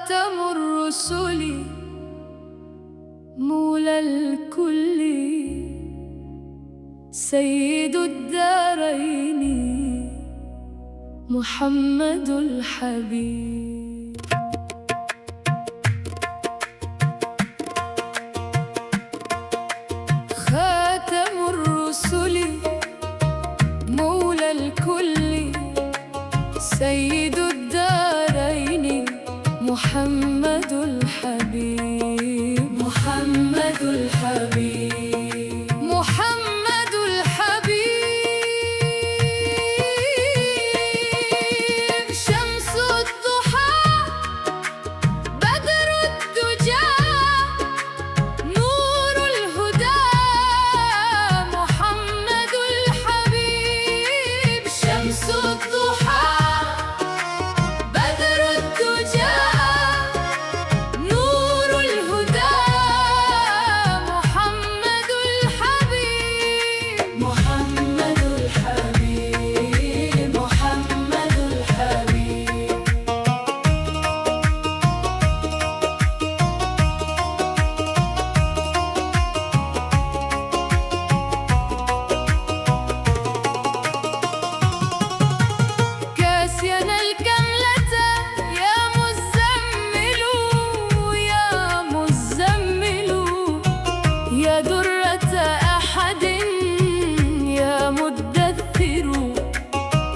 خاتم الرسل مولى الكل سيد الدارين محمد الحبيب. خاتم الرسل مولى الكل سيد الدارين محمد الحبيب. محمد الحبيب. محمد الحبيب. شمس الضحى بدر الدجى نور الهدى محمد الحبيب. شمس الضحى بدر الدجى نور الهدى محمد الحبيب. محمد الحبيب. محمد الحبيب. كاسينا الكملة يا مزمل يا مزمل يا درة أحد يا مدثر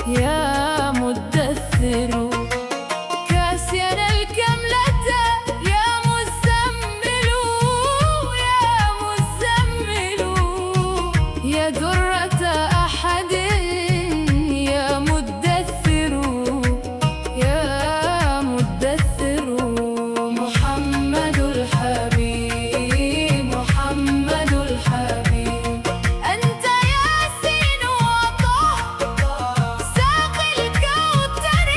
يا مدثر. كاسينا الكملة يا مزمل يا مزمل يا درة أحد يا مدثر يا مدثر. محمد الحبيب. محمد الحبيب. أنت ياسين وطه ساقي الكوثر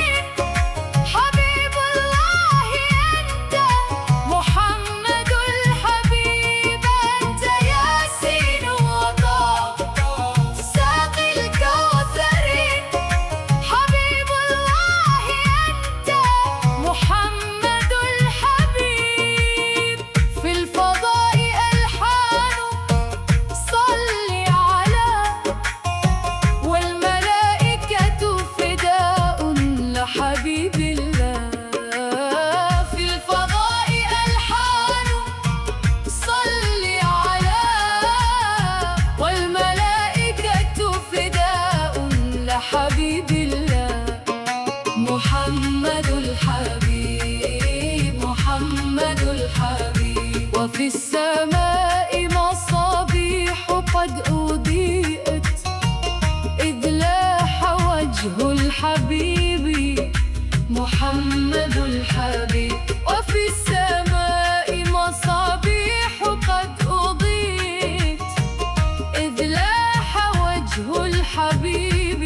حبيب الله أنت محمد الحبيب. أنت ياسين وطه ساقي الكوثر حبيب الله أنت محمد الحبيب. في الفضاء ألحان صلي على والملائكة فداء لحبيب الله. في الفضاء ألحان صلي على والملائكة فداء لحبيب الله. محمد الحبيب. محمد الحبيب. وفي السماء مصابيح قد أضيئت إذ لاح وجه الحبيب محمد الحبيب. وفي السماء مصابيح قد أضيئت إذ لاح وجه الحبيب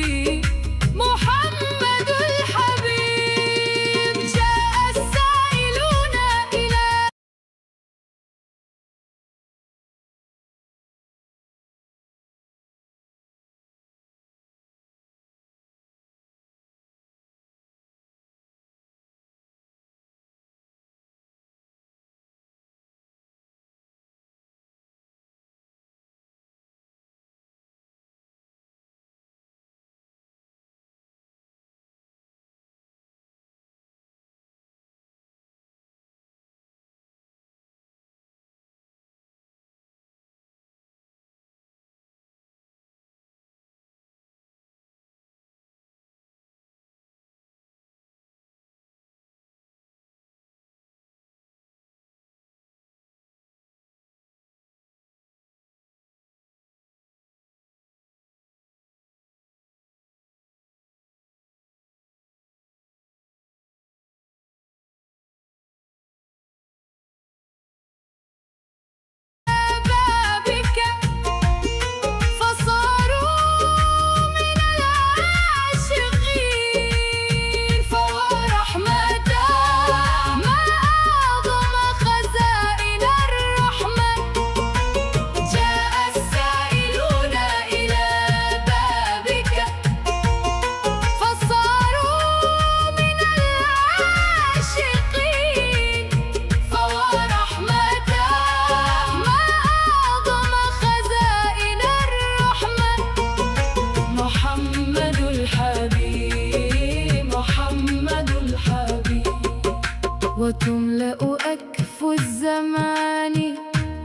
الزمان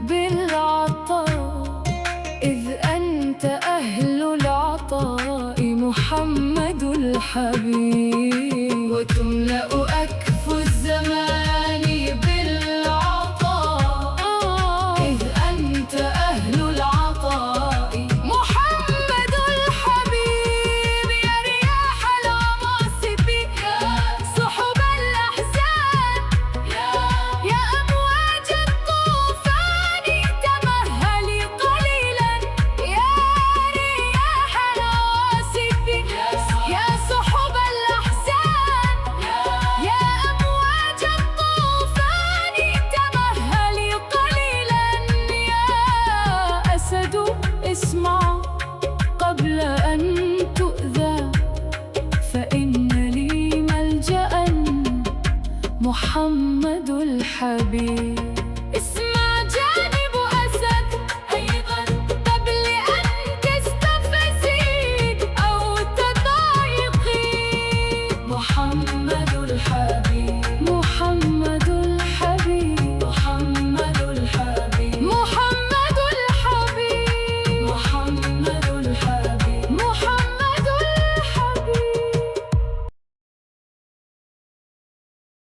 بالعطاء، إذ أنت أهل العطاء محمد الحبيب. وتملأ أكف الزمان بالعطاء، إذ أنت أهل العطاء محمد الحبيب. يا رياح العواصف، يا سحب الأحزان، يا أمواج الطوفان تمهلي قليلا. يا رياح العواصف، يا سحب الأحزان، يا أمواج الطوفان تمهلي قليلا. يا أسد اسمع قبل أن تؤذى، فإن لي ملجأ محمد الحبيب.